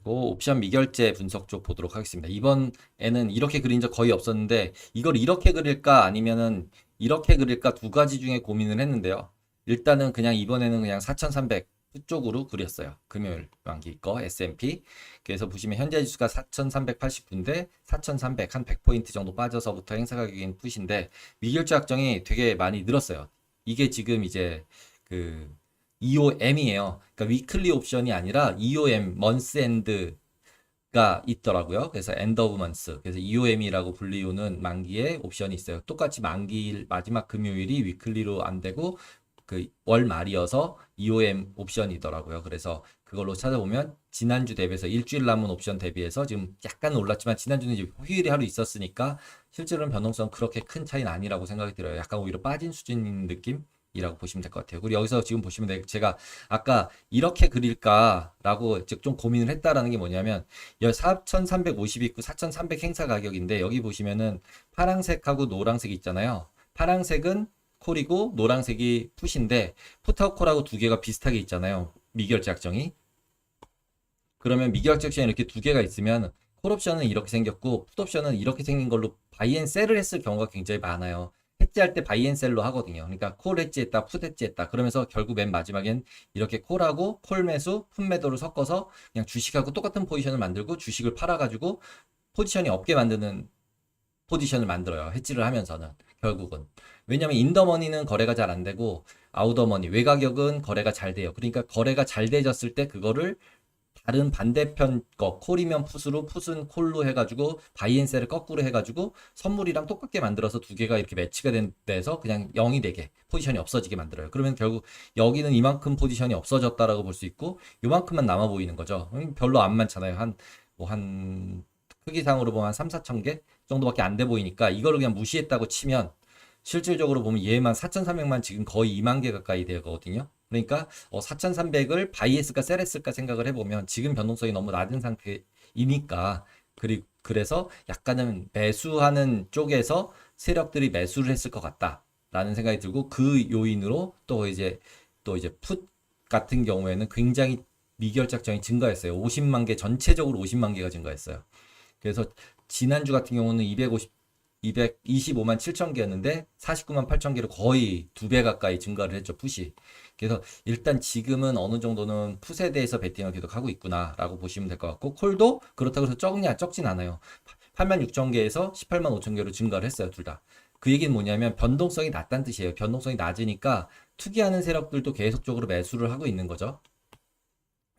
그리고 옵션 미결제 분석 쪽 보도록 하겠습니다. 이번에는 이렇게 그린 적 거의 없었는데 이걸 이렇게 그릴까 아니면은 이렇게 그릴까 두 가지 중에 고민을 했는데요. 일단은 그냥 이번에는 그냥 4,300 쪽으로 그렸어요. 금요일 만기 거 S&P. 그래서 보시면 현재 지수가 4,389인데 4,300 한 100포인트 정도 빠져서부터 행사 가격인 풋인데 미결제 확정이 되게 많이 늘었어요. 이게 지금 이제 그 EOM이에요. 그러니까 위클리 옵션이 아니라 EOM, 먼스 엔드가 있더라고요. 그래서 엔드 오브 먼스. 그래서 EOM이라고 불리우는 만기에 옵션이 있어요. 똑같이 만기일 마지막 금요일이 위클리로 안 되고 그 월 말이어서 EOM 옵션이더라고요. 그래서 그걸로 찾아보면 지난주 대비해서 일주일 남은 옵션 대비해서 지금 약간 올랐지만 지난주는 이제 휴일이 하루 있었으니까 실제로는 변동성 그렇게 큰 차이는 아니라고 생각이 들어요. 약간 오히려 빠진 수준인 느낌? 이라고 보시면 될 것 같아요. 그리고 여기서 지금 보시면 제가 아까 이렇게 그릴까라고 좀 고민을 했다라는 게 뭐냐면 4,350 있고 4,300 행사 가격인데 여기 보시면은 파란색하고 노란색 있잖아요. 파란색은 콜이고 노란색이 풋인데 풋하고 콜하고 두 개가 비슷하게 있잖아요. 미결제 약정이. 그러면 미결제 약정이 이렇게 두 개가 있으면 콜 옵션은 이렇게 생겼고 풋 옵션은 이렇게 생긴 걸로 바이 앤 셀을 했을 경우가 굉장히 많아요. 해지할 때 바이 앤 셀로 하거든요. 그러니까 콜 해지했다, 풋 해지했다. 그러면서 결국 맨 마지막엔 이렇게 콜하고 콜 매수, 풋 매도를 섞어서 그냥 주식하고 똑같은 포지션을 만들고 주식을 팔아가지고 포지션이 없게 만드는 포지션을 만들어요. 해지를 하면서는 결국은. 왜냐면 인더머니는 거래가 잘 안 되고 아웃더머니 외가격은 거래가 잘 돼요. 그러니까 거래가 잘 돼졌을 때 그거를 다른 반대편 거 콜이면 풋으로 풋은 콜로 해가지고 바이앤셀을 거꾸로 해가지고 선물이랑 똑같게 만들어서 두 개가 이렇게 매치가 된 데서 그냥 0이 되게 포지션이 없어지게 만들어요. 그러면 결국 여기는 이만큼 포지션이 없어졌다라고 볼 수 있고 요만큼만 남아 보이는 거죠. 별로 안 많잖아요. 한 크기상으로 보면 한 3, 4천 개 정도밖에 안 돼 보이니까 이거를 그냥 무시했다고 치면 실질적으로 보면 얘만 4,300만 지금 거의 2만 개 가까이 되거든요. 그러니까 4,300을 바이했을까 셀했을까 생각을 해보면 지금 변동성이 너무 낮은 상태이니까 그래서 약간은 매수하는 쪽에서 세력들이 매수를 했을 것 같다라는 생각이 들고 그 요인으로 또 이제 풋 같은 경우에는 굉장히 미결작정이 증가했어요. 50만 개 전체적으로 50만 개가 증가했어요. 그래서 지난주 같은 경우는 225만 7천 개였는데 49만 8천 개로 거의 두 배 가까이 증가를 했죠, 풋이. 그래서 일단 지금은 어느 정도는 풋에 대해서 베팅을 계속 하고 있구나라고 보시면 될 것 같고 콜도 그렇다고 해서 적냐 적진 않아요. 8만 6천 개에서 18만 5천 개로 증가를 했어요, 둘 다. 그 얘기는 뭐냐면 변동성이 낮다는 뜻이에요. 변동성이 낮으니까 투기하는 세력들도 계속적으로 매수를 하고 있는 거죠.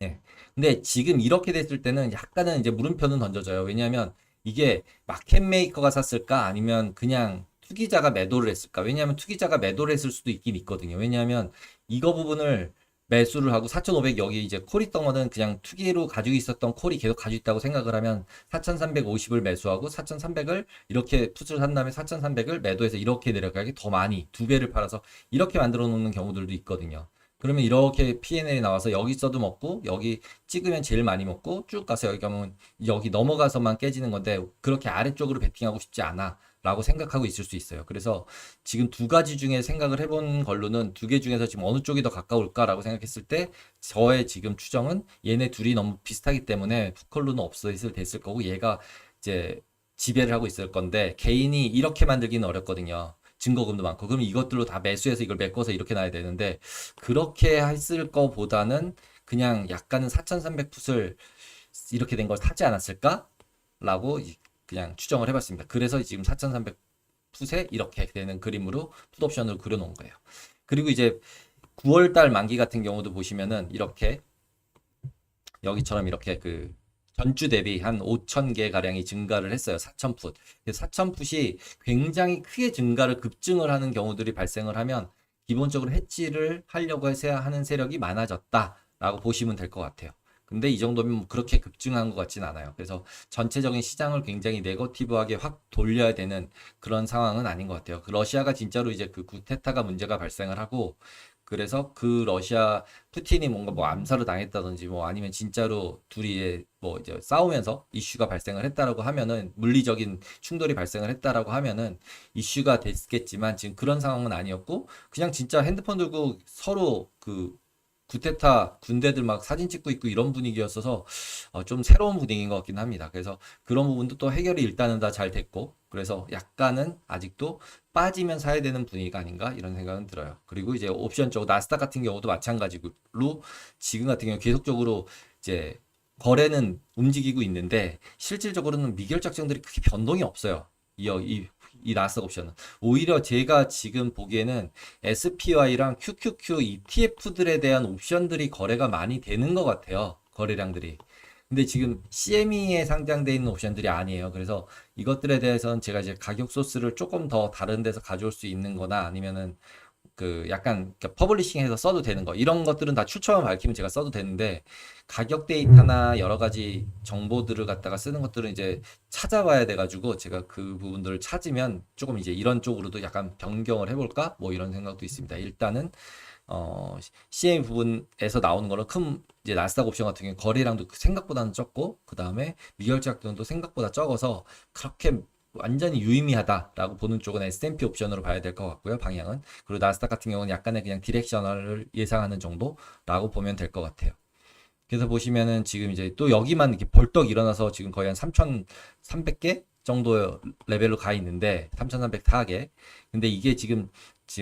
예. 근데 지금 이렇게 됐을 때는 약간은 이제 물음표는 던져져요. 왜냐하면 이게 마켓 메이커가 샀을까? 아니면 그냥 투기자가 매도를 했을까? 왜냐하면 투기자가 매도를 했을 수도 있긴 있거든요. 왜냐하면 이거 부분을 매수를 하고 4,500 여기 이제 콜 있던 거는 그냥 투기로 가지고 있었던 콜이 계속 가지고 있다고 생각을 하면 4,350을 매수하고 4,300을 이렇게 풋을 산 다음에 4,300을 매도해서 이렇게 내려가게 더 많이 두 배를 팔아서 이렇게 만들어 놓는 경우들도 있거든요. 그러면 이렇게 P&L이 나와서 여기 써도 먹고 여기 찍으면 제일 많이 먹고 쭉 가서 여기 가면 여기 넘어가서만 깨지는 건데 그렇게 아래쪽으로 베팅하고 싶지 않아 라고 생각하고 있을 수 있어요. 그래서 지금 두 가지 중에 생각을 해본 걸로는 두 개 중에서 지금 어느 쪽이 더 가까울까라고 생각했을 때 저의 지금 추정은 얘네 둘이 너무 비슷하기 때문에 푸컬로는 없어있을 됐을 거고 얘가 이제 지배를 하고 있을 건데 개인이 이렇게 만들기는 어렵거든요. 증거금도 많고 그럼 이것들로 다 매수해서 이걸 메꿔서 이렇게 놔야 되는데 그렇게 했을 거보다는 그냥 약간은 4,300 풋을 이렇게 된 걸 사지 않았을까? 라고 그냥 추정을 해봤습니다. 그래서 지금 4,300 풋에 이렇게 되는 그림으로 풋옵션으로 그려놓은 거예요. 그리고 이제 9월달 만기 같은 경우도 보시면은 이렇게 여기처럼 이렇게 그 전주 대비 한 5천 개 가량이 증가를 했어요. 4천 풋. 4천 풋이 굉장히 크게 증가를 급증을 하는 경우들이 발생을 하면 기본적으로 해지를 하려고 해서 하는 세력이 많아졌다라고 보시면 될 것 같아요. 근데 이 정도면 뭐 그렇게 급증한 것 같진 않아요. 그래서 전체적인 시장을 굉장히 네거티브하게 확 돌려야 되는 그런 상황은 아닌 것 같아요. 그 러시아가 진짜로 이제 그 구테타가 문제가 발생을 하고 그래서 그 러시아 푸틴이 뭔가 뭐 암살을 당했다든지 뭐 아니면 진짜로 둘이 뭐 이제 싸우면서 이슈가 발생을 했다라고 하면은 물리적인 충돌이 발생을 했다라고 하면은 이슈가 됐겠지만 지금 그런 상황은 아니었고 그냥 진짜 핸드폰 들고 서로 그 구테타 군대들 막 사진 찍고 있고 이런 분위기였어서 좀 새로운 분위기인 것 같긴 합니다. 그래서 그런 부분도 또 해결이 일단은 다 잘 됐고 그래서 약간은 아직도 빠지면 사야 되는 분위기가 아닌가 이런 생각은 들어요. 그리고 이제 옵션 쪽 나스닥 같은 경우도 마찬가지로 지금 같은 경우 계속적으로 이제 거래는 움직이고 있는데 실질적으로는 미결 작정들이 크게 변동이 없어요. 이 나스닥 옵션은 오히려 제가 지금 보기에는 SPY랑 QQQ ETF들에 대한 옵션들이 거래가 많이 되는 것 같아요. 거래량들이. 근데 지금 CME에 상장되어 있는 옵션들이 아니에요. 그래서 이것들에 대해서는 제가 이제 가격 소스를 조금 더 다른 데서 가져올 수 있는 거나 아니면은 그 약간 퍼블리싱해서 써도 되는 거 이런 것들은 다 출처만 밝히면 제가 써도 되는데 가격 데이터나 여러 가지 정보들을 갖다가 쓰는 것들은 이제 찾아봐야 돼가지고 제가 그 부분들을 찾으면 조금 이제 이런 쪽으로도 약간 변경을 해볼까 뭐 이런 생각도 있습니다. 일단은 CM 부분에서 나오는 거는 큰 이제 나스닥 옵션 같은 경우 거래량도 생각보다는 적고 그 다음에 미결제약 등도 생각보다 적어서 그렇게 완전히 유의미하다라고 보는 쪽은 S&P 옵션으로 봐야 될 것 같고요, 방향은. 그리고 나스닥 같은 경우는 약간의 그냥 디렉셔널을 예상하는 정도라고 보면 될 것 같아요. 그래서 보시면은 지금 이제 또 여기만 이렇게 벌떡 일어나서 지금 거의 한 3,300개 정도 레벨로 가 있는데 3,304개. 근데 이게 지금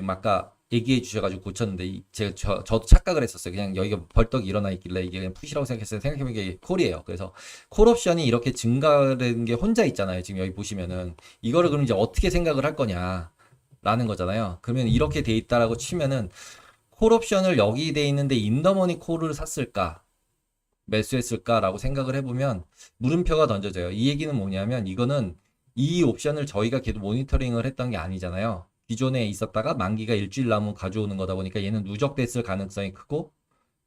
아까 얘기해 주셔가지고 고쳤는데 저도 착각을 했었어요. 그냥 여기가 벌떡 일어나 있길래 이게 그냥 푸시라고 생각했어요. 생각해보면 이게 콜이에요. 그래서 콜 옵션이 이렇게 증가되는 게 혼자 있잖아요. 지금 여기 보시면은 이거를 그럼 이제 어떻게 생각을 할 거냐라는 거잖아요. 그러면 이렇게 돼 있다라고 치면은 콜 옵션을 여기 돼 있는데 인더머니 콜을 샀을까? 매수했을까라고 생각을 해보면 물음표가 던져져요. 이 얘기는 뭐냐면 이거는 이 옵션을 저희가 계속 모니터링을 했던 게 아니잖아요. 기존에 있었다가 만기가 일주일 남으면 가져오는 거다 보니까 얘는 누적됐을 가능성이 크고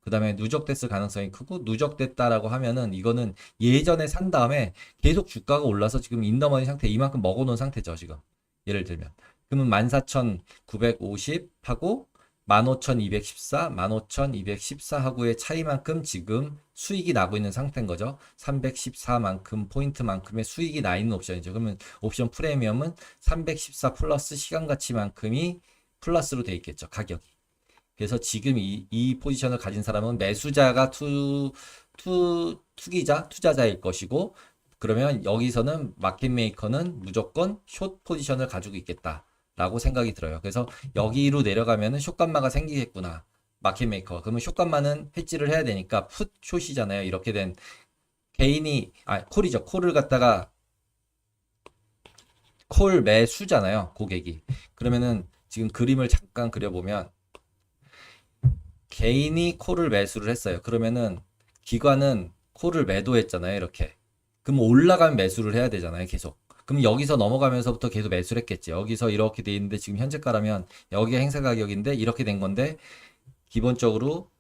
그 다음에 누적됐을 가능성이 크고 누적됐다라고 하면은 이거는 예전에 산 다음에 계속 주가가 올라서 지금 인더머니 상태 이만큼 먹어놓은 상태죠 지금 예를 들면 그러면 14,950 하고 15,214, 15,214하고의 차이만큼 지금 수익이 나고 있는 상태인 거죠. 314만큼 포인트만큼의 수익이 나 있는 옵션이죠. 그러면 옵션 프리미엄은 314 플러스 시간가치만큼이 플러스로 돼 있겠죠. 가격이. 그래서 지금 이 포지션을 가진 사람은 매수자가 투자자일 것이고 그러면 여기서는 마켓 메이커는 무조건 숏 포지션을 가지고 있겠다. 라고 생각이 들어요. 그래서 여기로 내려가면은 숏감마가 생기겠구나. 마켓 메이커. 그러면 숏감마는 해지를 해야 되니까 풋 숏이잖아요. 이렇게 된 콜이죠. 콜을 갖다가 콜 매수잖아요. 고객이. 그러면은 지금 그림을 잠깐 그려보면 개인이 콜을 매수를 했어요. 그러면은 기관은 콜을 매도했잖아요. 이렇게. 그럼 올라가면 매수를 해야 되잖아요. 계속. 그럼 여기서 넘어가면서부터 계속 매수를 했겠지. 여기서 이렇게 돼 있는데 지금 현재가라면 여기가 행사 가격인데 이렇게 된 건데 기본적으로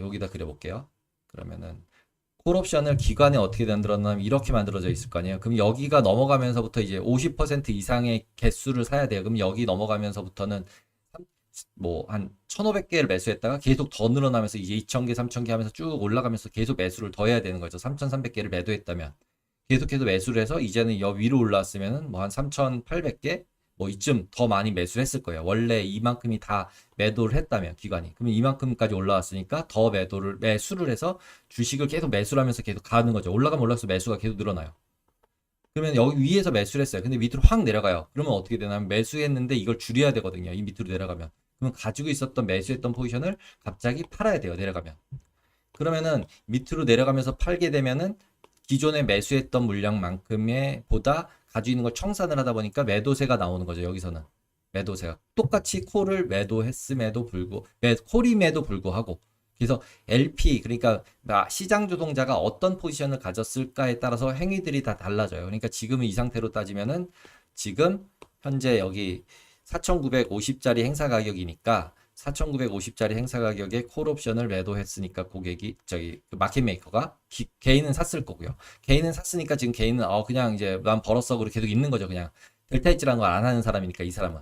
여기다 그려볼게요. 그러면은 콜 옵션을 기관에 어떻게 만들었냐면 이렇게 만들어져 있을 거 아니에요. 그럼 여기가 넘어가면서부터 이제 50% 이상의 개수를 사야 돼요. 그럼 여기 넘어가면서부터는 뭐 한 1,500개를 매수했다가 계속 더 늘어나면서 이제 2,000개, 3,000개 하면서 쭉 올라가면서 계속 매수를 더 해야 되는 거죠. 3,300개를 매도했다면. 계속해서 매수를 해서 이제는 여 위로 올라왔으면은 뭐 한 3,800개 뭐 이쯤 더 많이 매수를 했을 거예요. 원래 이만큼이 다 매도를 했다면 기관이. 그러면 이만큼까지 올라왔으니까 더 매수를 해서 주식을 계속 매수를 하면서 계속 가는 거죠. 올라가면 올라가서 매수가 계속 늘어나요. 그러면 여기 위에서 매수를 했어요. 근데 밑으로 확 내려가요. 그러면 어떻게 되냐면 매수했는데 이걸 줄여야 되거든요. 이 밑으로 내려가면. 그러면 가지고 있었던 매수했던 포지션을 갑자기 팔아야 돼요. 내려가면. 그러면은 밑으로 내려가면서 팔게 되면은 기존에 매수했던 물량만큼의 보다 가지고 있는 걸 청산을 하다 보니까 매도세가 나오는 거죠. 여기서는 매도세가 똑같이 콜을 매도했음에도 콜임에도 불구하고 그래서 LP 그러니까 시장 조동자가 어떤 포지션을 가졌을까에 따라서 행위들이 다 달라져요. 그러니까 지금 이 상태로 따지면은 지금 현재 여기 4,950짜리 행사 가격이니까 4,950짜리 행사 가격에 콜 옵션을 매도했으니까 고객이 마켓 메이커가 개인은 샀을 거고요. 개인은 샀으니까 지금 개인은 그냥 이제 난 벌었어 그렇게 계속 있는 거죠. 그냥 델타 헤지라는 걸 안 하는 사람이니까 이 사람은.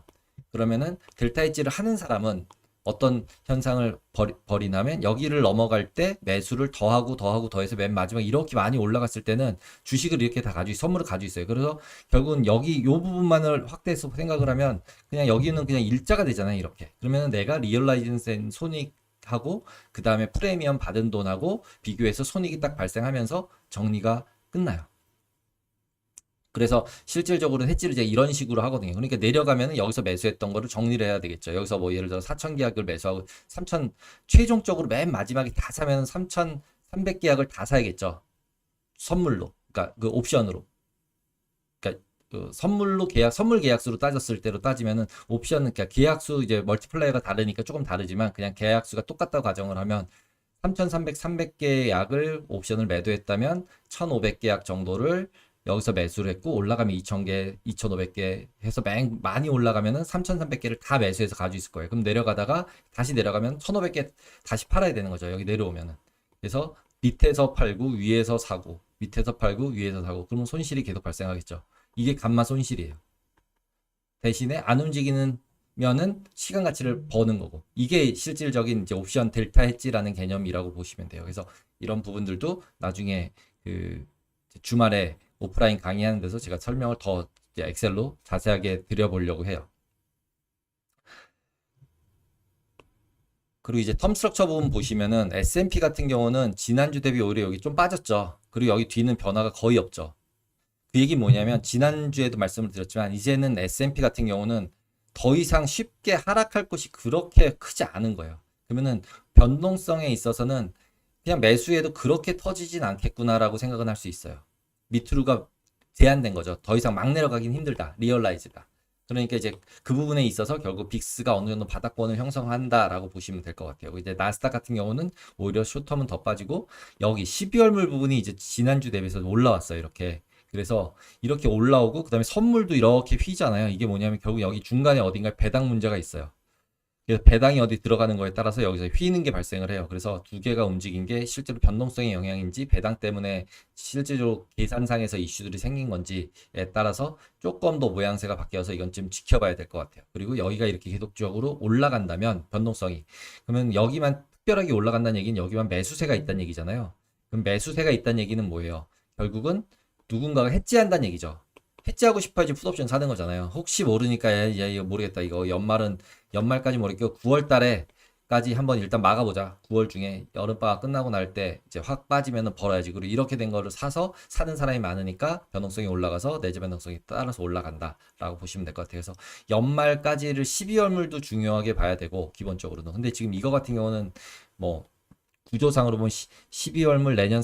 그러면은 델타 헤지를 하는 사람은 어떤 현상을 벌이냐면 여기를 넘어갈 때 매수를 더해서 맨 마지막 이렇게 많이 올라갔을 때는 주식을 이렇게 다 선물을 가지고 있어요. 그래서 결국은 여기 요 부분만을 확대해서 생각을 하면 그냥 여기는 그냥 일자가 되잖아요. 이렇게. 그러면 내가 리얼라이즈된 손익 하고 그 다음에 프리미엄 받은 돈하고 비교해서 손익이 딱 발생하면서 정리가 끝나요. 그래서 실질적으로는 해지를 이제 이런 식으로 하거든요. 그러니까 내려가면은 여기서 매수했던 거를 정리를 해야 되겠죠. 여기서 뭐 예를 들어 4천 계약을 매수하고 3천 최종적으로 맨 마지막에 다 사면 3,300 계약을 다 사야겠죠. 선물로. 그러니까 그 옵션으로. 그러니까 그 선물로 선물 계약수로 따졌을 때로 따지면은 옵션은 그러니까 계약수 이제 멀티플라이어가 다르니까 조금 다르지만 그냥 계약수가 똑같다고 가정을 하면 3,300개 약을 옵션을 매도했다면 1,500개 약 정도를 여기서 매수를 했고 올라가면 2,000개, 2,500개 해서 많이 올라가면은 3,300개를 다 매수해서 가지고 있을 거예요. 그럼 내려가다가 다시 내려가면 1,500개 다시 팔아야 되는 거죠. 여기 내려오면은. 그래서 밑에서 팔고 위에서 사고 밑에서 팔고 위에서 사고 그러면 손실이 계속 발생하겠죠. 이게 감마 손실이에요. 대신에 안 움직이는 면은 시간 가치를 버는 거고 이게 실질적인 이제 옵션 델타 해지라는 개념이라고 보시면 돼요. 그래서 이런 부분들도 나중에 그 주말에 오프라인 강의하는 데서 제가 설명을 더 이제 엑셀로 자세하게 드려보려고 해요. 그리고 이제 텀 스트럭처 부분 보시면은 S&P 같은 경우는 지난주 대비 오히려 여기 좀 빠졌죠. 그리고 여기 뒤는 변화가 거의 없죠. 그 얘기 뭐냐면 지난주에도 말씀을 드렸지만 이제는 S&P 같은 경우는 더 이상 쉽게 하락할 곳이 그렇게 크지 않은 거예요. 그러면은 변동성에 있어서는 그냥 매수해도 그렇게 터지진 않겠구나라고 생각은 할 수 있어요. 밑으로가 제한된 거죠. 더 이상 막 내려가긴 힘들다. 리얼라이즈다. 그러니까 이제 그 부분에 있어서 결국 빅스가 어느 정도 바닥권을 형성한다라고 보시면 될 것 같아요. 이제 나스닥 같은 경우는 오히려 숏텀은 더 빠지고 여기 12월물 부분이 이제 지난주 대비해서 올라왔어요. 이렇게. 그래서 이렇게 올라오고 그다음에 선물도 이렇게 휘잖아요. 이게 뭐냐면 결국 여기 중간에 어딘가에 배당 문제가 있어요. 그래서 배당이 어디 들어가는 거에 따라서 여기서 휘는 게 발생을 해요. 그래서 두 개가 움직인 게 실제로 변동성의 영향인지 배당 때문에 실제로 계산상에서 이슈들이 생긴 건지에 따라서 조금 더 모양새가 바뀌어서 이건 좀 지켜봐야 될 것 같아요. 그리고 여기가 이렇게 계속적으로 올라간다면 변동성이 그러면 여기만 특별하게 올라간다는 얘기는 여기만 매수세가 있다는 얘기잖아요. 그럼 매수세가 있다는 얘기는 뭐예요? 결국은 누군가가 해지한다는 얘기죠. 해지하고 싶어야지 풋옵션 사는 거잖아요. 혹시 모르니까 야, 이거 모르겠다. 이거 연말까지 모르겠고 9월 달에까지 한번 일단 막아보자. 9월 중에 여름방학 끝나고 날 때 이제 확 빠지면은 벌어야지. 그리고 이렇게 된 거를 사서 사는 사람이 많으니까 변동성이 올라가서 내재 변동성이 따라서 올라간다라고 보시면 될 것 같아요. 그래서 연말까지를 12월물도 중요하게 봐야 되고 기본적으로는. 근데 지금 이거 같은 경우는 뭐 구조상으로 보면 12월물, 내년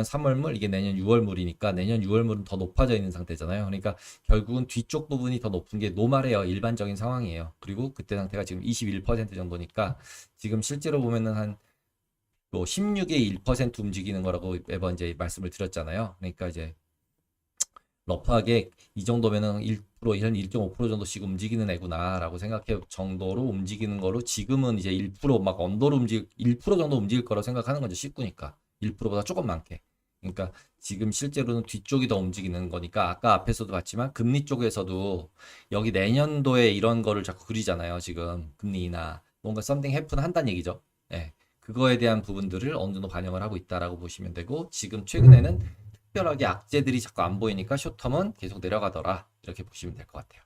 3월물, 이게 내년 6월물이니까 내년 6월물은 더 높아져 있는 상태잖아요. 그러니까 결국은 뒤쪽 부분이 더 높은 게 노말이에요. 일반적인 상황이에요. 그리고 그때 상태가 지금 21% 정도니까 지금 실제로 보면은 한 16의 1% 움직이는 거라고 매번 이제 말씀을 드렸잖아요. 그러니까 이제 러프하게 이 정도면은 1%, 한 1.5% 정도씩 움직이는 애구나라고 생각해 정도로 움직이는 거로 지금은 이제 1%막 언더로 1% 정도 움직일 거라고 생각하는 거죠. 19니까 1%보다 조금 많게. 그러니까 지금 실제로는 뒤쪽이 더 움직이는 거니까 아까 앞에서도 봤지만 금리 쪽에서도 여기 내년도에 이런 거를 자꾸 그리잖아요. 지금 금리 인하 뭔가 something happen 한다는 얘기죠. 예. 그거에 대한 부분들을 어느 정도 반영을 하고 있다라고 보시면 되고 지금 최근에는 특별하게 악재들이 자꾸 안 보이니까 숏텀은 계속 내려가더라 이렇게 보시면 될 것 같아요.